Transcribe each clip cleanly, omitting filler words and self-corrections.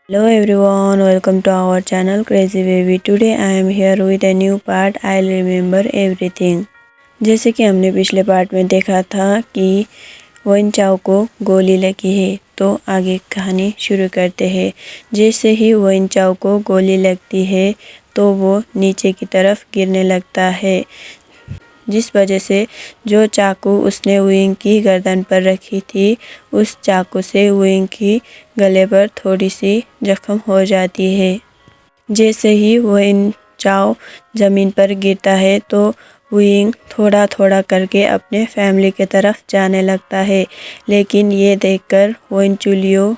Hello everyone, welcome to our channel Crazy Baby. Today I am here with a new part. I'll remember everything. जैसे कि हमने पिछले part में देखा था कि वन चाओ को गोली लगी है, तो आगे कहानी शुरू करते हैं। जैसे ही वन चाओ को गोली लगती है तो वो नीचे की तरफ गिरने लगता है, जिस वजह से जो चाकू उसने विंग की गर्दन पर रखी थी, उस चाकू से विंग की गले पर थोड़ी सी जख्म हो जाती है। जैसे ही विंग चाओ ज़मीन पर गिरता है तो विंग थोड़ा थोड़ा करके अपने फैमिली की तरफ जाने लगता है, लेकिन ये देखकर विंग चुलियो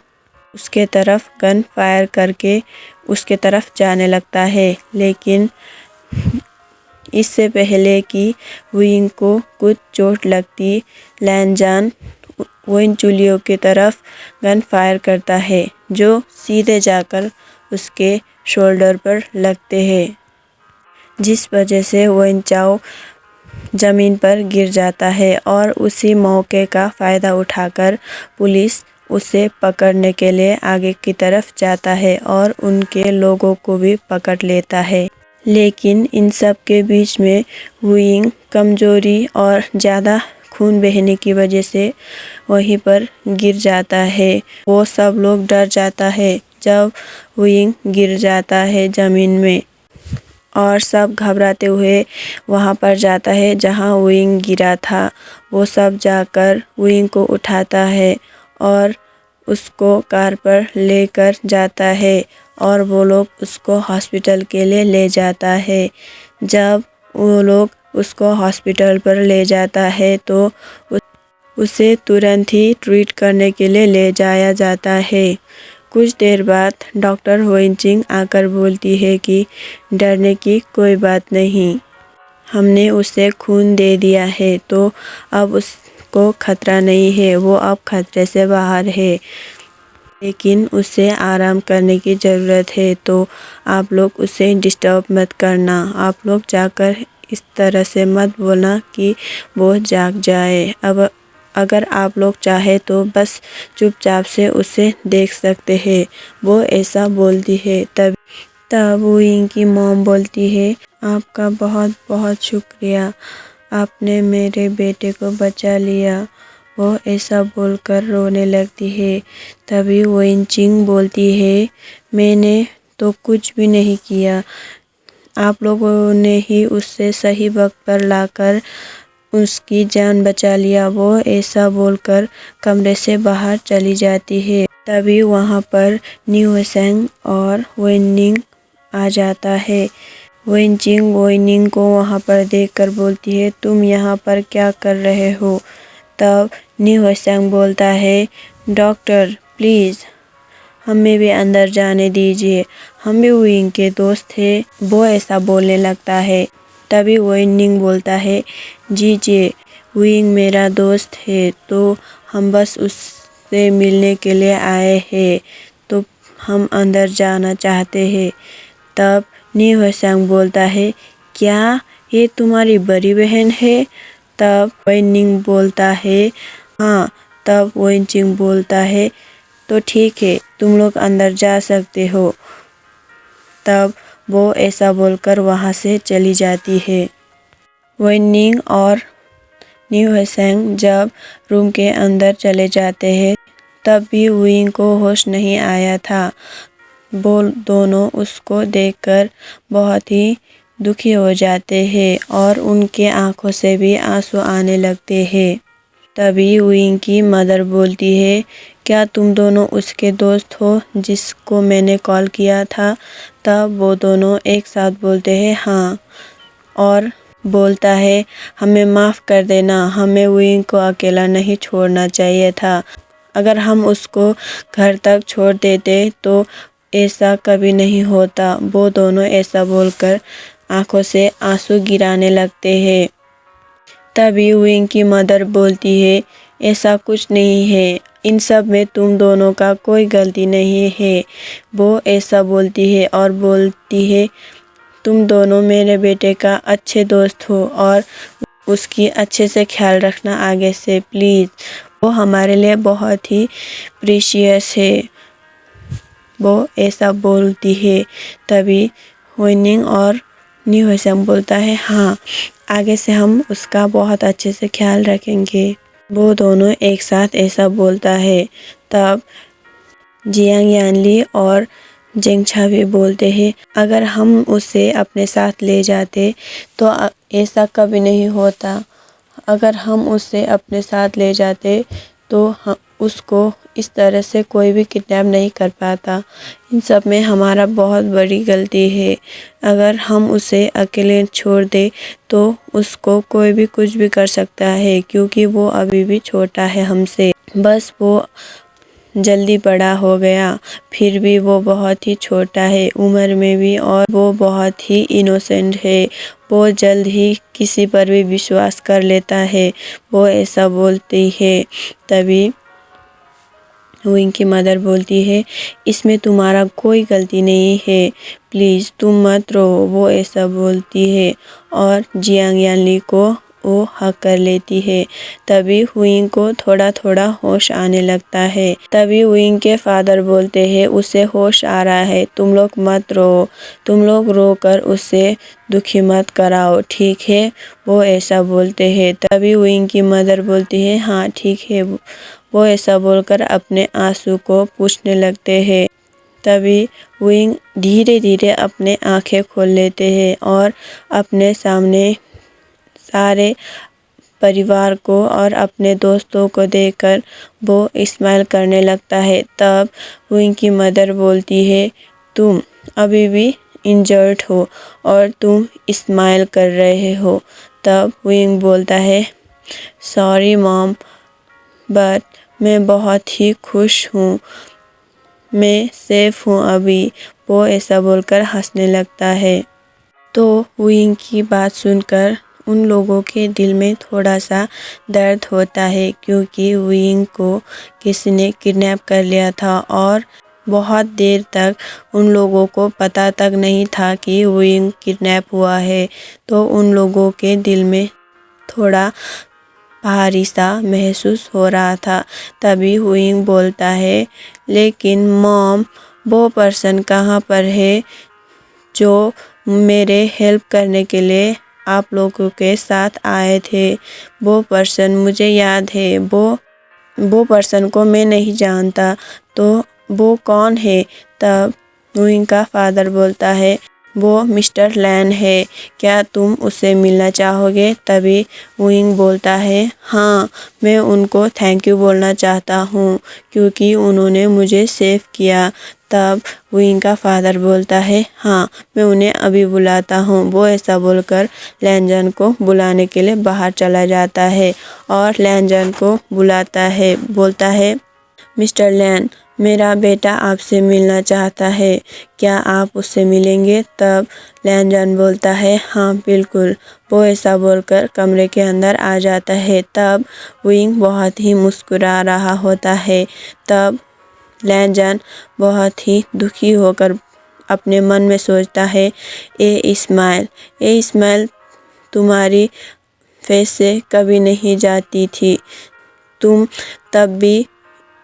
उसके तरफ गन फायर करके उसके तरफ जाने लगता है। लेकिन इससे पहले कि विंग को कुछ चोट लगती, लैनजान विंग चुलियो की तरफ गन फायर करता है, जो सीधे जाकर उसके शोल्डर पर लगते हैं, जिस वजह से विंग चाओ ज़मीन पर गिर जाता है। और उसी मौके का फ़ायदा उठाकर पुलिस उसे पकड़ने के लिए आगे की तरफ जाता है और उनके लोगों को भी पकड़ लेता है। लेकिन इन सब के बीच में विंग कमज़ोरी और ज़्यादा खून बहने की वजह से वहीं पर गिर जाता है। वो सब लोग डर जाता है जब विंग गिर जाता है ज़मीन में, और सब घबराते हुए वहाँ पर जाता है जहाँ विंग गिरा था। वो सब जाकर विंग को उठाता है और उसको कार पर लेकर जाता है, और वो लोग उसको हॉस्पिटल के लिए ले जाता है। जब वो लोग उसको हॉस्पिटल पर ले जाता है तो उसे तुरंत ही ट्रीट करने के लिए ले जाया जाता है। कुछ देर बाद डॉक्टर वेनचिंग आकर बोलती है कि डरने की कोई बात नहीं, हमने उसे खून दे दिया है तो अब उसको खतरा नहीं है, वो अब खतरे से बाहर है, लेकिन उसे आराम करने की ज़रूरत है, तो आप लोग उसे डिस्टर्ब मत करना। आप लोग जाकर इस तरह से मत बोलना कि वो जाग जाए। अब अगर आप लोग चाहे तो बस चुपचाप से उसे देख सकते हैं, वो ऐसा बोलती है। तब विंग की मॉम बोलती है, आपका बहुत बहुत शुक्रिया, आपने मेरे बेटे को बचा लिया। वो ऐसा बोलकर रोने लगती है। तभी वेनचिंग बोलती है, मैंने तो कुछ भी नहीं किया, आप लोगों ने ही उससे सही वक्त पर लाकर उसकी जान बचा लिया। वो ऐसा बोलकर कमरे से बाहर चली जाती है। तभी वहाँ पर न्यूसेंग और वेनिंग आ जाता है। वेनचिंग वेनिंग को वहाँ पर देखकर बोलती है, तुम यहाँ पर क्या कर रहे हो? तब न्यूसेंग बोलता है, डॉक्टर प्लीज़ हमें भी अंदर जाने दीजिए, हम भी विंग के दोस्त थे। वो ऐसा बोलने लगता है। तभी वेनिंग बोलता है, जी विंग मेरा दोस्त है, तो हम बस उससे मिलने के लिए आए हैं, तो हम अंदर जाना चाहते हैं। तब न्यूसेंग बोलता है, क्या ये तुम्हारी बड़ी बहन है? तब वेनिंग बोलता है, हाँ। तब वेनचिंग बोलता है, तो ठीक है, तुम लोग अंदर जा सकते हो। तब वो ऐसा बोलकर वहाँ से चली जाती है। वेनिंग और न्यूसेंग जब रूम के अंदर चले जाते हैं, तब भी विंग को होश नहीं आया था। वो दोनों उसको देखकर बहुत ही दुखी हो जाते हैं और उनके आंखों से भी आंसू आने लगते हैं। तभी विंग की मदर बोलती है, क्या तुम दोनों उसके दोस्त हो जिसको मैंने कॉल किया था? तब वो दोनों एक साथ बोलते हैं, हाँ। और बोलता है, हमें माफ़ कर देना, हमें विंग को अकेला नहीं छोड़ना चाहिए था। अगर हम उसको घर तक छोड़ देते तो ऐसा कभी नहीं होता। वो दोनों ऐसा बोलकर आंखों से आंसू गिराने लगते हैं। तभी विंग की मदर बोलती है, ऐसा कुछ नहीं है, इन सब में तुम दोनों का कोई गलती नहीं है। वो ऐसा बोलती है और बोलती है, तुम दोनों मेरे बेटे का अच्छे दोस्त हो और उसकी अच्छे से ख्याल रखना आगे से प्लीज़, वो हमारे लिए बहुत ही प्रीशियस है। वो ऐसा बोलती है। तभी हुइनिंग और न्यू हेसम बोलता है, हाँ, आगे से हम उसका बहुत अच्छे से ख्याल रखेंगे। वो दोनों एक साथ ऐसा बोलता है। तब जियांग यानली और जेंगछा भी बोलते हैं, अगर हम उसे अपने साथ ले जाते तो ऐसा कभी नहीं होता। अगर हम उसे अपने साथ ले जाते तो उसको इस तरह से कोई भी किडनैप नहीं कर पाता। इन सब में हमारा बहुत बड़ी गलती है। अगर हम उसे अकेले छोड़ दे तो उसको कोई भी कुछ भी कर सकता है, क्योंकि वो अभी भी छोटा है हमसे। बस वो जल्दी बड़ा हो गया, फिर भी वो बहुत ही छोटा है उम्र में भी, और वो बहुत ही इनोसेंट है। वो जल्द ही किसी पर भी विश्वास कर लेता है, वो ऐसा बोलती है। तभी हुइंग की मदर बोलती है, इसमें तुम्हारा कोई गलती नहीं है, प्लीज़ तुम मत रो। वो ऐसा बोलती है और जियांग यानली को वो हक कर लेती है। तभी हुइंग को थोड़ा थोड़ा होश आने लगता है। तभी हुइंग के फादर बोलते हैं, उसे होश आ रहा है, तुम लोग मत रो, तुम लोग रो कर उसे दुखी मत कराओ, ठीक है। वो ऐसा बोलते हैं। तभी हुइंग की मदर बोलती है, हाँ ठीक है। वो ऐसा बोलकर अपने आंसू को पोंछने लगते हैं। तभी हुइंग धीरे धीरे अपने आंखें खोल लेते हैं और अपने सामने सारे परिवार को और अपने दोस्तों को देखकर वो स्माइल करने लगता है। तब हुइंग की मदर बोलती है, तुम अभी भी इंजर्ड हो और तुम स्माइल कर रहे हो। तब हुइंग बोलता है, सॉरी मॉम, बट मैं बहुत ही खुश हूँ, मैं सेफ हूँ अभी। वो ऐसा बोलकर हंसने लगता है। तो हुइंग की बात सुनकर उन लोगों के दिल में थोड़ा सा दर्द होता है, क्योंकि हुइंग को किसी ने किडनैप कर लिया था और बहुत देर तक उन लोगों को पता तक नहीं था कि हुइंग किडनैप हुआ है। तो उन लोगों के दिल में थोड़ा भारी सा महसूस हो रहा था। तभी हुइंग बोलता है, लेकिन मॉम, वो पर्सन कहाँ पर है जो मेरे हेल्प करने के लिए आप लोगों के साथ आए थे? वो पर्सन मुझे याद है, वो पर्सन को मैं नहीं जानता, तो वो कौन है? तब हुइंग का फादर बोलता है, वो मिस्टर लैन है, क्या तुम उससे मिलना चाहोगे? तभी हुइंग बोलता है, हाँ, मैं उनको थैंक यू बोलना चाहता हूँ, क्योंकि उन्होंने मुझे सेव किया। तब हुइंग का फादर बोलता है, हाँ, मैं उन्हें अभी बुलाता हूँ। वो ऐसा बोलकर लैनजन को बुलाने के लिए बाहर चला जाता है और लैनजन को बुलाता है, बोलता है, मिस्टर लैन, मेरा बेटा आपसे मिलना चाहता है, क्या आप उससे मिलेंगे? तब लैनजन बोलता है, हाँ बिल्कुल। वो ऐसा बोलकर कमरे के अंदर आ जाता है। तब हुइंग बहुत ही मुस्कुरा रहा होता है। तब लैनजन बहुत ही दुखी होकर अपने मन में सोचता है, ए इस्माइल तुम्हारी फेस से कभी नहीं जाती थी, तुम तब भी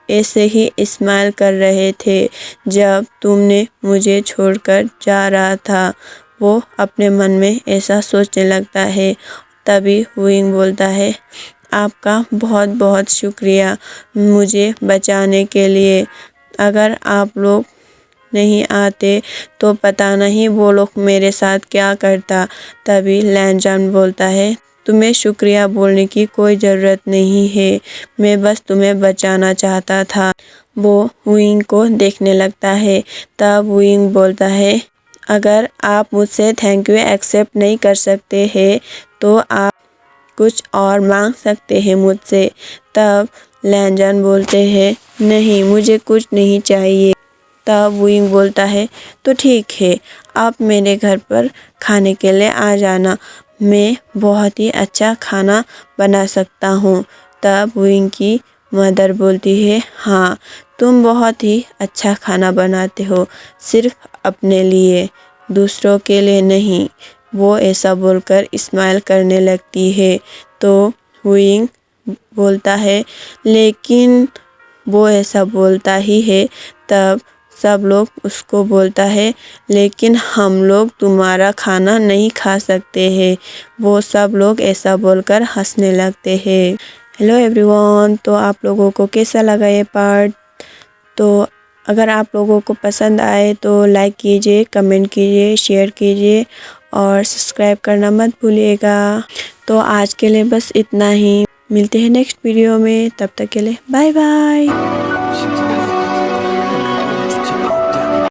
ऐसे ही स्माइल कर रहे थे जब तुमने मुझे छोड़कर जा रहा था। वो अपने मन में ऐसा सोचने लगता है। तभी हुइंग बोलता है, आपका बहुत बहुत शुक्रिया मुझे बचाने के लिए, अगर आप लोग नहीं आते तो पता नहीं वो लोग मेरे साथ क्या करता। तभी लैनजन बोलता है, तुम्हें शुक्रिया बोलने की कोई ज़रूरत नहीं है, मैं बस तुम्हें बचाना चाहता था। वो हुइंग को देखने लगता है। तब हुइंग बोलता है, अगर आप मुझसे थैंक यू एक्सेप्ट नहीं कर सकते हैं तो आप कुछ और मांग सकते हैं मुझसे। तब लैनजन बोलते हैं, नहीं, मुझे कुछ नहीं चाहिए। तब हुइंग बोलता है, तो ठीक है, आप मेरे घर पर खाने के लिए आ जाना, मैं बहुत ही अच्छा खाना बना सकता हूँ। तब हुइंग की मदर बोलती है, हाँ, तुम बहुत ही अच्छा खाना बनाते हो, सिर्फ अपने लिए, दूसरों के लिए नहीं। वो ऐसा बोलकर स्माइल करने लगती है। तो हुइंग बोलता है, लेकिन वो ऐसा बोलता ही है। तब सब लोग उसको बोलता है लेकिन हम लोग तुम्हारा खाना नहीं खा सकते हैं। वो सब लोग ऐसा बोलकर हंसने लगते हैं। हेलो एवरीवन, तो आप लोगों को कैसा लगा ये पार्ट? तो अगर आप लोगों को पसंद आए तो लाइक कीजिए, कमेंट कीजिए, शेयर कीजिए और सब्सक्राइब करना मत भूलिएगा। तो आज के लिए बस इतना ही। मिलते हैं नेक्स्ट वीडियो में, तब तक के लिए बाय बाय।